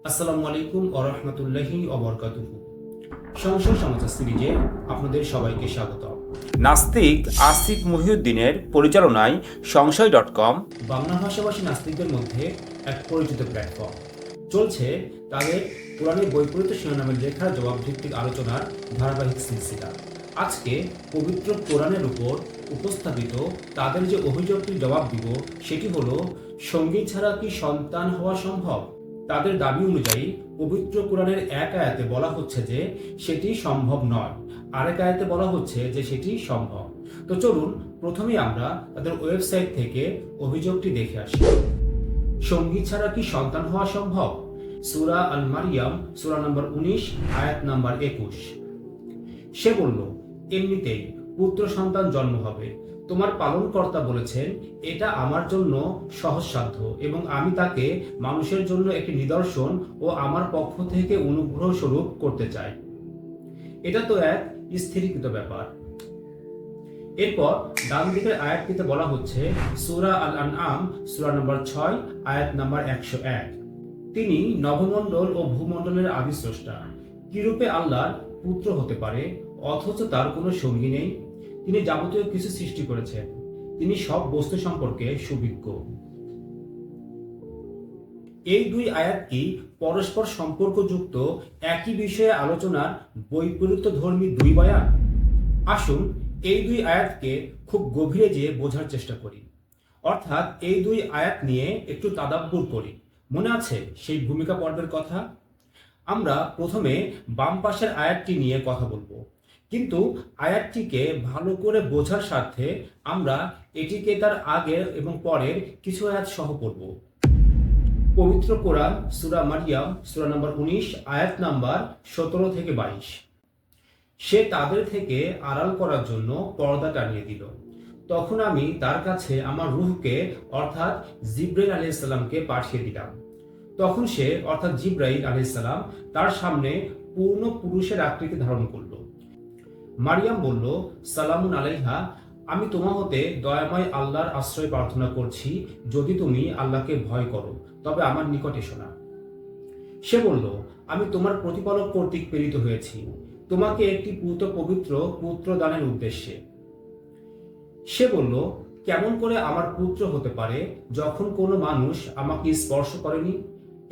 আসসালামু আলাইকুম ওয়া রাহমাতুল্লাহি ওয়া বারাকাতুহু। সংশয় সমাচার সিরিজে আপনাদের সবাইকে স্বাগত। নাস্তিক আসিফ মহিউদ্দিনের পরিচালনায় সংশয়.com বাংলা ভাষাভাষী নাস্তিকদের মধ্যে এক পরিচিত প্ল্যাটফর্ম চলছে তাদের কোরআনের বৈপরীত্য শিরোনামের লেখার জবাব ভিত্তিক আলোচনার ধারাবাহিক সিলসিলা। আজকে পবিত্র কোরআনের উপর উপস্থাপিত তাদের যে অভিযোগটির জবাব দিব সেটি হলো, সঙ্গী ছাড়া কি সন্তান হওয়া সম্ভব? তাদের দাবি অনুযায়ী পবিত্র কোরআনের এক আয়াতে বলা হচ্ছে যে সেটি সম্ভব নয়, আরেক আয়াতে বলা হচ্ছে যে সেটি সম্ভব। তো চলুন প্রথমেই আমরা তাদের ওয়েবসাইট থেকে অভিযোগটি দেখে আসি। সঙ্গী ছাড়া কি সন্তান হওয়া সম্ভব? সূরা আল মারিয়াম সূরা নম্বর 19 আয়াত নম্বর 21। সে বলল, এমনিতেই পুত্র সন্তান জন্ম হবে। তোমার পালনকর্তা বলেছেন, এটা আমার জন্য সহজসাধ্য এবং আমি তাকে মানুষের জন্য একটি নিদর্শন ও আমার পক্ষ থেকে অনুগ্রহ স্বরূপ করতে চাই। এটা তো এক স্থিরীকৃত ব্যাপার। এরপর ডান দিকের আয়াতটিতে বলা হচ্ছে, সূরা আল আনআম সূরা নম্বর 6 আয়াত নম্বর 101। তিনি নভমণ্ডল ও ভূমণ্ডলের আদি স্রষ্টা। কিরূপে আল্লাহর পুত্র হতে পারে অথচ তার কোনো সঙ্গী নেই? তিনি যাবতীয় কিছু সৃষ্টি করেছেন, তিনি সব বস্তু সম্পর্কে সুবিজ্ঞ। এই দুই আয়াতটি পরস্পর সম্পর্কযুক্ত একই বিষয়ে আলোচনার বৈপরীত্যধর্মী দুই বয়ান। আসুন এই দুই আয়াতকে খুব গভীরে যেয়ে বোঝার চেষ্টা করি, অর্থাৎ এই দুই আয়াত নিয়ে একটু তাদাব্বুর করি। মনে আছে সেই ভূমিকা পর্বের কথা? আমরা প্রথমে বাম পাশের আয়াতটি নিয়ে কথা বলবো, কিন্তু আয়াতটিকে ভালো করে বোঝার স্বার্থে আমরা এটিকে তার আগের এবং পরের কিছু আয়াত সহ পড়ব। পবিত্র কোরআন সূরা মারিয়াম সূরা নম্বর 19 আয়াত নাম্বার 17 থেকে 22। সে তাদের থেকে আড়াল করার জন্য পর্দা টানিয়ে দিল। তখন আমি তার কাছে আমার রূহকে অর্থাৎ জিবরাইল আলাইহিস সালামকে পাঠিয়ে দিলাম। তখন সে অর্থাৎ জিবরাইল আলাইহিস সালাম তার সামনে পূর্ণ পুরুষের আকৃতি ধারণ করল। মারিয়াম বলল, সালামুন আলাইহা, আমি তোমা হতে দয়াময় আল্লাহর আশ্রয় প্রার্থনা করছি। যদি তুমি আল্লাহকে ভয় করো তবে আমার নিকট এসো না। সে বলল, আমি তোমার প্রতিপালক কর্তৃক প্রেরিত হয়েছি তোমাকে একটি পবিত্র পুত্র দানের উদ্দেশ্যে। সে বলল, কেমন করে আমার পুত্র হতে পারে যখন কোনো মানুষ আমাকে স্পর্শ করেনি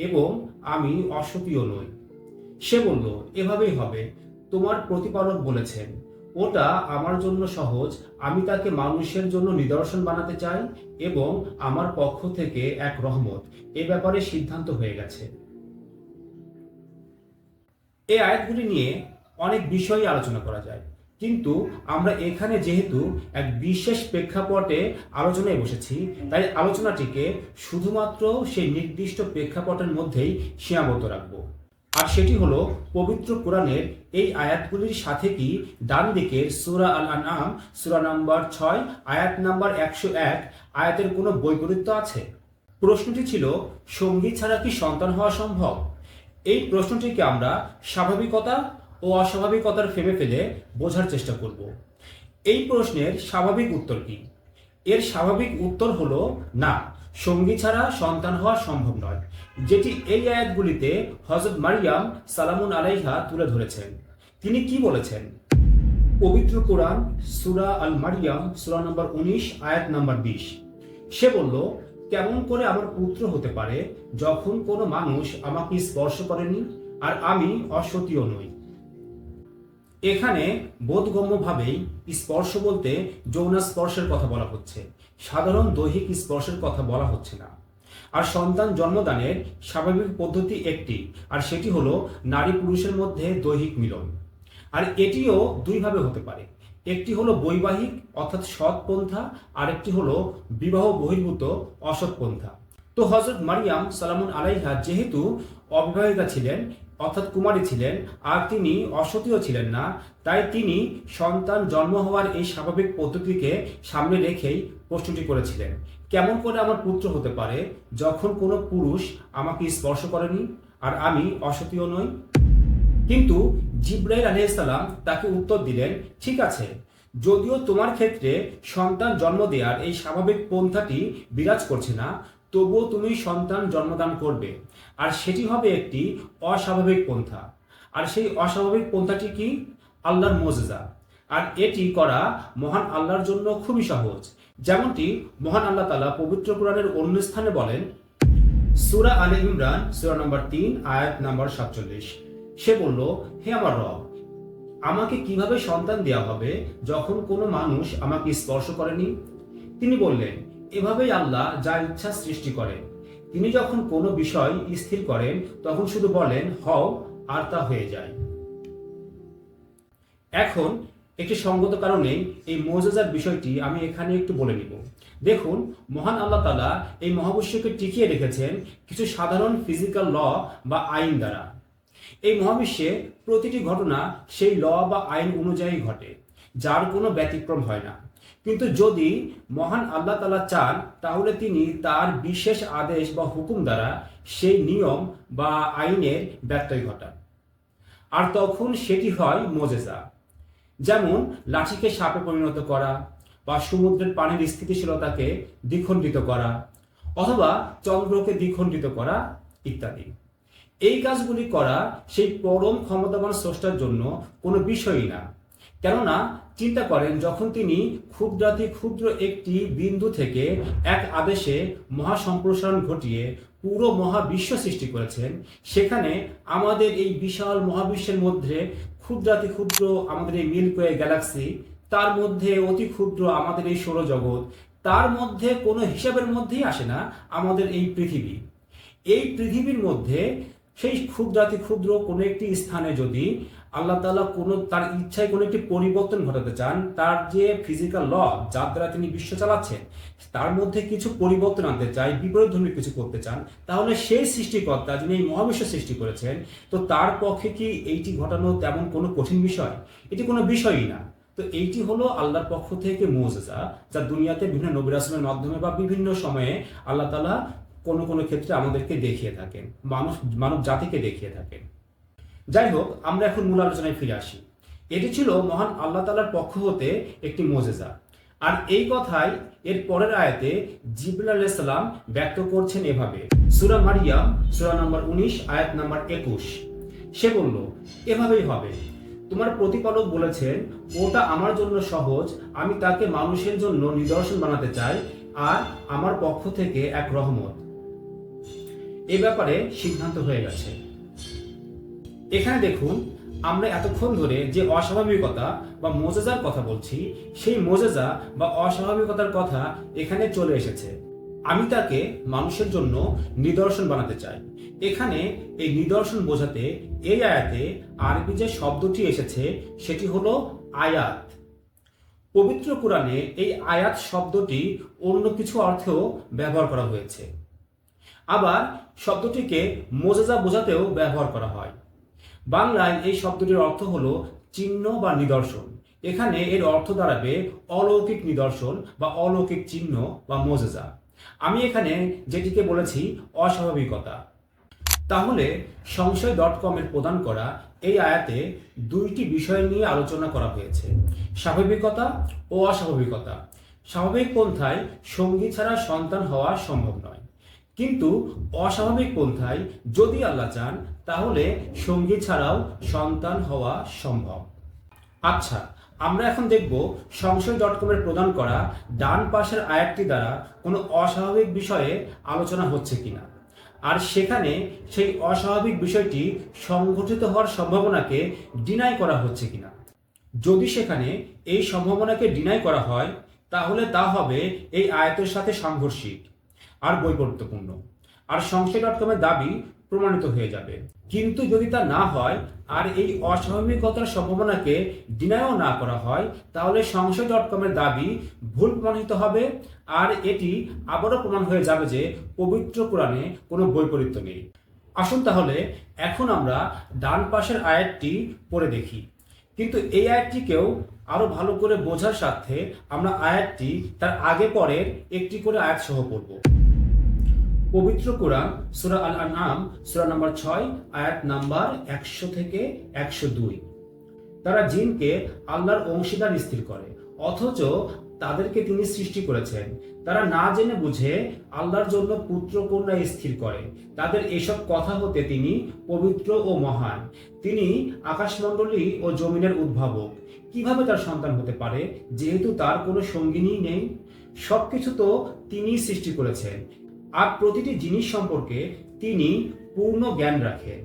এবং আমি অসতীও নই? সে বলল, এভাবেই হবে, তোমার প্রতিপালক বলেছেন, ওটা আমার জন্য সহজ। আমি তাকে মানুষের জন্য নিদর্শন বানাতে চাই এবং আমার পক্ষ থেকে এক রহমত। এ ব্যাপারে সিদ্ধান্ত হয়ে গেছে। এই আয়াতগুলি নিয়ে অনেক বিষয়ই আলোচনা করা যায়, কিন্তু আমরা এখানে যেহেতু এক বিশেষ প্রেক্ষাপটে আলোচনায় বসেছি, তাই আলোচনাটিকে শুধুমাত্র সেই নির্দিষ্ট প্রেক্ষাপটের মধ্যেই সীমাবদ্ধ রাখব। আর সেটি হলো, পবিত্র কোরআনের এই আয়াতগুলির সাথে কি ডান দিকের সূরা আল আনআম সূরা নাম্বার 6 আয়াত নাম্বার 101 আয়াতের কোনো বৈপরীত্য আছে? প্রশ্নটি ছিল, সঙ্গী ছাড়া কি সন্তান হওয়া সম্ভব? এই প্রশ্নটিকে আমরা স্বাভাবিকতা ও অস্বাভাবিকতার ফেলে ফেলে বোঝার চেষ্টা করব। এই প্রশ্নের স্বাভাবিক উত্তর কি? এর স্বাভাবিক উত্তর হলো না, সঙ্গী ছাড়া সন্তান হওয়া সম্ভব নয়, যেটি এই আয়াতগুলিতে হযরত মারিয়াম সালামুন আলাইহা তুলে ধরেছেন। তিনি কি বলেছেন? পবিত্র কোরআন সূরা আল মারিয়াম সূরা নম্বর 19 আয়াত নাম্বার 20। সে বলল, কেমন করে আমার পুত্র হতে পারে যখন কোনো মানুষ আমাকে স্পর্শ করেনি আর আমি অসতীও নই? এখানে বোধগম্যভাবেই স্পর্শ বলতে যৌন স্পর্শের কথা বলা হচ্ছে, সাধারণ দৈহিক স্পর্শের কথা বলা হচ্ছে না। আর সন্তান জন্মদানের স্বাভাবিক পদ্ধতি একটি, আর সেটি হলো নারী পুরুষের মধ্যে দৈহিক মিলন। আর এটিও দুইভাবে হতে পারে, একটি হলো বৈবাহিক অর্থাৎ সৎ পন্থা, আর একটি হলো বিবাহ বহির্ভূত অসৎ পন্থা। তো হযরত মারিয়াম সালামুন আলাইহা যেহেতু অবিবাহিতা ছিলেন অর্থাৎ কুমারী ছিলেন, আর তিনি অসতীও ছিলেন না, তাই তিনি সন্তান জন্ম হওয়ার এই স্বাভাবিক পদ্ধতিকে সামনে রেখেই প্রশ্নটি করেছিলেন, কেমন করে আমার পুত্র হতে পারে যখন কোনো পুরুষ আমাকে স্পর্শ করেনি আর আমি অসতীও নই? কিন্তু জিবরাইল আলাইহিস সালাম তাকে উত্তর দিলেন, ঠিক আছে, যদিও তোমার ক্ষেত্রে সন্তান জন্ম দেওয়ার এই স্বাভাবিক পন্থাটি বিরাজ করছে না, তবুও তুমি সন্তান জন্মদান করবে, আর সেটি হবে একটি অস্বাভাবিক পন্থা। আর সেই অস্বাভাবিক পন্থাটি কি? আল্লাহর মুজিজা। আর এটি করা মহান আল্লাহর জন্য খুবই সহজ। যেমনটি মহান আল্লাহ তাআলা পবিত্র কোরআনের অন্য স্থানে বলেন, সূরা আলে ইমরান সূরা নম্বর 3 আয়াত নম্বর 47। সে বলল, হে আমার রব, আমাকে কিভাবে সন্তান দেওয়া হবে যখন কোনো মানুষ আমাকে স্পর্শ করেনি? তিনি বললেন, এভাবেই আল্লাহ যা ইচ্ছা সৃষ্টি করেন। তিনি যখন কোনো বিষয় স্থির করেন তখন শুধু বলেন হও, আর তা হয়ে যায়। এখন একটি সঙ্গত কারণে এই মুজিজার বিষয়টি আমি এখানে একটু বলে নিব। দেখুন, মহান আল্লাহ তাআলা এই মহাবিশ্বকে টিকিয়ে রেখেছেন কিছু সাধারণ ফিজিক্যাল ল বা আইন দ্বারা। এই মহাবিশ্বে প্রতিটি ঘটনা সেই ল বা আইন অনুযায়ী ঘটে, যার কোনো ব্যতিক্রম হয় না। কিন্তু যদি মহান আল্লাহ তাআলা চান, তাহলে তিনি তার বিশেষ আদেশ বা হুকুম দ্বারা সেই নিয়ম বা আইনের ব্যত্যয় ঘটান, আর তখন সেটি হয় মুজিজা। যেমন লাঠিকে সাপে পরিণত করা, বা সমুদ্রের পানির স্থিতিশীলতাকে দ্বিখণ্ডিত করা, অথবা চন্দ্রকে দ্বিখণ্ডিত করা ইত্যাদি। এই কাজগুলি করা সেই পরম ক্ষমতাবান স্রষ্টার জন্য কোনো বিষয়ই না। কেননা চিন্তা করেন, যখন তিনি ক্ষুদ্রাতি ক্ষুদ্র একটি বিন্দু থেকে এক আদেশে মহাসম্প্রসারণ ঘটিয়ে পুরো মহাবিশ্ব সৃষ্টি করেছেন, সেখানে আমাদের এই বিশাল মহাবিশ্বের মধ্যে ক্ষুদ্রাতি ক্ষুদ্র আমাদের এই মিল্কি ওয়ে গ্যালাক্সি, তার মধ্যে অতি ক্ষুদ্র আমাদের এই সৌরজগৎ, তার মধ্যে কোনো হিসাবের মধ্যেই আসে না আমাদের এই পৃথিবী। এই পৃথিবীর মধ্যে সেই ক্ষুদ্রাতি ক্ষুদ্র কোনো একটি স্থানে যদি আল্লাহ তাআলা কোনো তার ইচ্ছায় কোনো একটি পরিবর্তন ঘটাতে চান, তার যে ফিজিক্যাল ল যার দ্বারা তিনি বিশ্ব চালাচ্ছেন, তার মধ্যে কিছু পরিবর্তন আনতে চাই, বিপরীতধর্মী কিছু করতে চান, তাহলে সেই সৃষ্টিকর্তা যিনি এই মহাবিশ্ব সৃষ্টি করেছেন, তো তার পক্ষে কি এইটি ঘটানো তেমন কোনো কঠিন বিষয়? এটি কোনো বিষয়ই না। তো এইটি হলো আল্লাহর পক্ষ থেকে মুজিজা, যা দুনিয়াতে বিভিন্ন নবী রাসূলের মাধ্যমে বা বিভিন্ন সময়ে আল্লাহ তাআলা কোনো কোনো ক্ষেত্রে আমাদেরকে দেখিয়ে থাকেন, মানব জাতিকে দেখিয়ে থাকেন। যাই হোক, আমরা এখন মূল আলোচনায় ফিরে আসি। এটি ছিল মহান আল্লাহ তাআলার পক্ষ হতে একটি মুজিজা। আর এই কথাই এর পরের আয়াতে জিবরিল আলাইহিস সালাম ব্যক্ত করছেন এভাবে, সূরা মারিয়াম সূরা নম্বর 19 আয়াত নম্বর 21। সে বলল, এভাবেই হবে। তোমার প্রতিপালক বলেছেন, ওটা আমার জন্য সহজ, আমি তাকে মানুষের জন্য নিদর্শন বানাতে চাই, আর আমার পক্ষ থেকে এক রহমত। এ ব্যাপারে সিদ্ধান্ত হয়ে গেছে। এখানে দেখুন, আমরা এতক্ষণ ধরে যে অস্বাভাবিকতা বা মুজিজার কথা বলছি, সেই মুজিজা বা অস্বাভাবিকতার কথা এখানে চলে এসেছে। আমি তাকে মানুষের জন্য নিদর্শন বানাতে চাই। এখানে এই নিদর্শন বোঝাতে এই আয়াতে আরবি যে শব্দটি এসেছে সেটি হলো আয়াত। পবিত্র কোরআনে এই আয়াত শব্দটি অন্য কিছু অর্থেও ব্যবহার করা হয়েছে। আবার শব্দটিকে মুজিজা বোঝাতেও ব্যবহার করা হয়। বাংলায় এই শব্দটির অর্থ হলো চিহ্ন বা নিদর্শন। এখানে এর অর্থ দাঁড়াবে অলৌকিক নিদর্শন বা অলৌকিক চিহ্ন বা মুজিজা। আমি এখানে যেটিকে বলেছি অস্বাভাবিকতা। তাহলে সংশয়.com এর প্রদান করা এই আয়াতে দুইটি বিষয় নিয়ে আলোচনা করা হয়েছে, স্বাভাবিকতা ও অস্বাভাবিকতা। স্বাভাবিক পন্থায় সঙ্গী ছাড়া সন্তান হওয়া সম্ভব নয়, কিন্তু অস্বাভাবিক পন্থায় যদি আল্লাহ চান, তাহলে সঙ্গী ছাড়াও সন্তান হওয়া সম্ভব। আচ্ছা, আমরা এখন দেখব সংশয়.com এর প্রদান করা ডান পাশের আয়াতটি দ্বারা কোনো অস্বাভাবিক বিষয়ে আলোচনা হচ্ছে কিনা, আর সেখানে সেই অস্বাভাবিক বিষয়টি সংঘটিত হওয়ার সম্ভাবনাকে ডিনাই করা হচ্ছে কিনা। যদি সেখানে এই সম্ভাবনাকে ডিনাই করা হয়, তাহলে তা হবে এই আয়াতের সাথে সাংঘর্ষিক আর বৈপরীত্যপূর্ণ, আর সংশয়.com এর দাবি প্রমাণিত হয়ে যাবে। কিন্তু যদি তা না হয় আর এই অস্বাভাবিকতার সম্ভাবনাকে ডিনাইও না করা হয়, তাহলে সংশয়.com এর দাবি ভুল প্রমাণিত হবে, আর এটি আবারও প্রমাণ হয়ে যাবে যে পবিত্র কোরআনে কোনো বৈপরীত্য নেই। আসুন তাহলে এখন আমরা ডান পাশের আয়াতটি পড়ে দেখি। কিন্তু এই আয়াতটিকেও আরো ভালো করে বোঝার স্বার্থে আমরা আয়াতটি তার আগে পরের একটি করে আয়াত সহ পড়ব। পবিত্র কোরআন সূরা আল আনআম সূরা নম্বর 6 আয়াত নাম্বার 100 থেকে 102। তারা জিনকে আল্লাহর অংশীদার স্থির করে, অথচ তাদেরকে তিনি সৃষ্টি করেছেন, তারা না জেনে বুঝে আল্লাহর জন্য পুত্র কন্যা স্থির করে। তাদের এসব কথা হতে তিনি পবিত্র ও মহান। তিনি আকাশমণ্ডলী ও জমিনের উদ্ভাবক। কিভাবে তার সন্তান হতে পারে, যেহেতু তার কোনো সঙ্গিনী নেই? সবকিছু তো তিনিই সৃষ্টি করেছেন, আর প্রতিটি জিনিস সম্পর্কে তিনি পূর্ণ জ্ঞান রাখেন।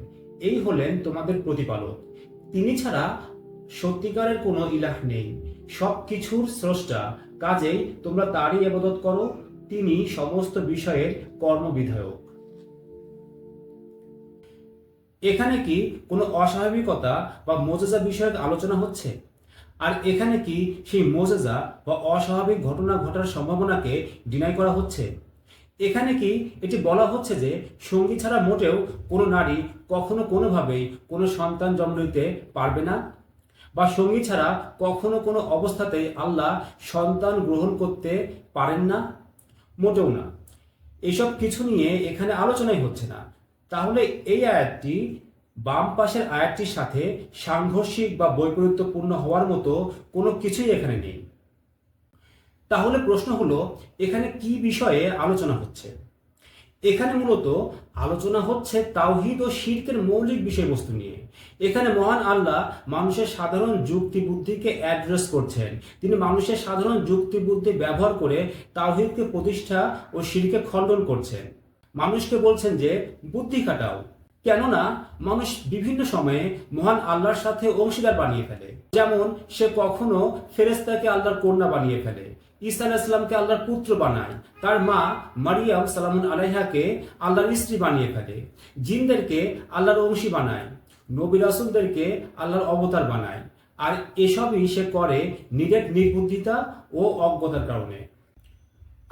এই হলেন তোমাদের প্রতিপালক। তিনি ছাড়া সত্যিকারের কোনো ইলাহ নেই। সব কিছুর স্রষ্টা, কাজেই তোমরা তারই ইবাদত করো। তিনি সমস্ত বিষয়ের কর্মবিধায়ক। এখানে কি কোনো অস্বাভাবিকতা বা মোজেজা বিষয়ক আলোচনা হচ্ছে? আর এখানে কি সেই মোজেজা বা অস্বাভাবিক ঘটনা ঘটার সম্ভাবনাকে ডিনাই করা হচ্ছে? এখানে কি এটি বলা হচ্ছে যে সঙ্গী ছাড়া মোটেও কোনো নারী কখনো কোনোভাবেই কোনো সন্তান জন্ম নিতে পারবে না, বা সঙ্গী ছাড়া কখনো কোনো অবস্থাতেই আল্লাহ সন্তান গ্রহণ করতে পারেন না? মোটেও না। এসব কিছু নিয়ে এখানে আলোচনাই হচ্ছে না। তাহলে এই আয়াতটি বাম পাশের আয়াতটির সাথে সাংঘর্ষিক বা বৈপরীত্যপূর্ণ হওয়ার মতো কোনো কিছুই এখানে নেই। তাহলে প্রশ্ন হলো, এখানে কি বিষয়ে আলোচনা হচ্ছে? এখানে মূলত আলোচনা হচ্ছে তাওহীদ ও শিরকের মৌলিক বিষয়বস্তু নিয়ে। এখানে মহান আল্লাহ মানুষের সাধারণ যুক্তি বুদ্ধিকে অ্যাড্রেস করছেন। তিনি মানুষের সাধারণ যুক্তি বুদ্ধি ব্যবহার করে তাওহীদকে প্রতিষ্ঠা ও শিরকে খণ্ডন করছেন। মানুষকে বলছেন যে বুদ্ধি খাটাও, কেননা মানুষ বিভিন্ন সময়ে মহান আল্লাহর সাথে অংশীদার বানিয়ে ফেলে। যেমন সে কখনো ফেরেশতাকে আল্লাহর কন্যা বানিয়ে ফেলে, ঈসা আলাইহিস সালামকে আল্লাহর পুত্র বানায়, তার মা মারিয়াম সালামুন আলাইহাকে আল্লাহর স্ত্রী বানিয়ে ফেলে, জিনদেরকে আল্লাহর অংশী বানায়, নবী রাসূলদেরকে আল্লাহর অবতার বানায়। আর এসবই সে করে নিজের নির্বুদ্ধিতা ও অজ্ঞতার কারণে।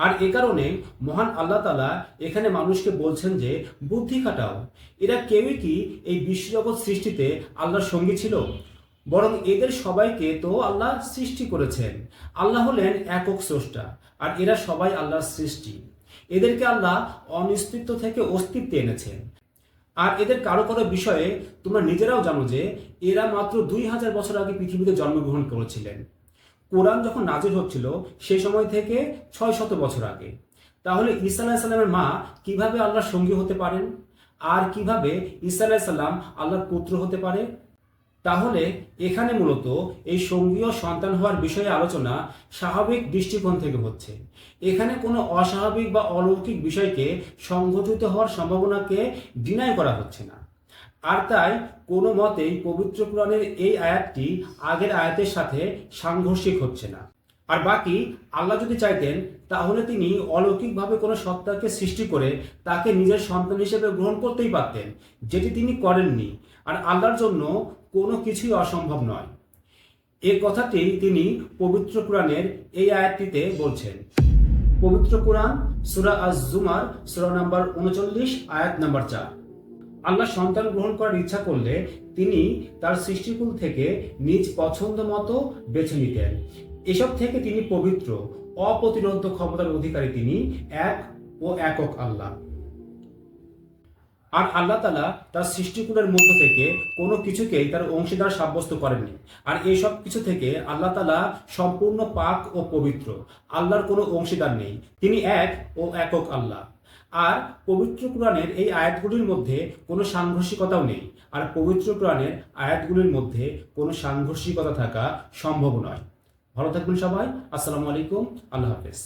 আর এ কারণে মহান আল্লাহ তাআলা এখানে মানুষকে বলছেন যে বুদ্ধি খাটাও। এরা কেউই কি এই বিশ্বজগৎ সৃষ্টিতে আল্লাহর সঙ্গী ছিল? বরং এদের সবাইকে তো আল্লাহ সৃষ্টি করেছেন। আল্লাহ হলেন একক স্রষ্টা, আর এরা সবাই আল্লাহর সৃষ্টি। এদেরকে আল্লাহ অনিস্তিত্ব থেকে অস্তিত্বে এনেছেন। আর এদের কারো কারো বিষয়ে তোমরা নিজেরাও জানো যে এরা মাত্র 2000 বছর আগে পৃথিবীতে জন্মগ্রহণ করেছিলেন। কোরআন যখন নাজিল হচ্ছিল সেই সময় থেকে 600 বছর আগে। তাহলে ঈসা আলাইহিস সালামের মা কিভাবে আল্লাহর সঙ্গী হতে পারেন? আর কিভাবে ঈসা আলাইহিস সালাম আল্লাহর পুত্র হতে পারে? তাহলে এখানে মূলত এই সঙ্গীয় সন্তান হওয়ার বিষয়ে আলোচনা স্বাভাবিক দৃষ্টিকোণ থেকে হচ্ছে। এখানে কোনো অস্বাভাবিক বা অলৌকিক বিষয়কে সংঘটিত হওয়ার সম্ভাবনাকে ডিনাই করা হচ্ছে না। আর তাই কোনো মতেই পবিত্র কোরআনের এই আয়াতটি আগের আয়াতের সাথে সাংঘর্ষিক হচ্ছে না। আর বাকি আল্লাহ যদি চাইতেন তাহলে তিনি অলৌকিকভাবে কোনো সত্তাকে সৃষ্টি করে তাকে নিজের সন্তান হিসেবে গ্রহণ করতেই পারতেন, যেটি তিনি করেননি। আর আল্লাহর জন্য কোনো কিছুই অসম্ভব নয়। এ কথাটি তিনি পবিত্র কোরআনের এই আয়াতটিতে বলছেন। পবিত্র কোরআন সূরা আজ-জুমার সূরা নাম্বার 39 আয়াত নাম্বার 4। আল্লাহ সন্তান গ্রহণ করার ইচ্ছা করলে তিনি তার সৃষ্টিকুল থেকে নিজ পছন্দ মতো বেছে নিতেন। এসব থেকে তিনি পবিত্র, অপ্রতিরোধ্য ক্ষমতার অধিকারী। তিনি এক ও একক আল্লাহ। আর আল্লাহ তাআলা তার সৃষ্টিকুলের মধ্য থেকে কোনো কিছুকেই তার অংশীদার সাব্যস্ত করেননি। আর এইসব কিছু থেকে আল্লাহ তাআলা সম্পূর্ণ পাক ও পবিত্র। আল্লাহর কোনো অংশীদার নেই, তিনি এক ও একক আল্লাহ। আর পবিত্র কোরআনের এই আয়াতগুলির মধ্যে কোনো সাংঘর্ষিকতাও নেই। আর পবিত্র কোরআনের আয়াতগুলির মধ্যে কোনো সাংঘর্ষিকতা থাকা সম্ভব নয়। ভালো থাকবেন সবাই। আসসালামু আলাইকুম। আল্লাহ হাফেজ।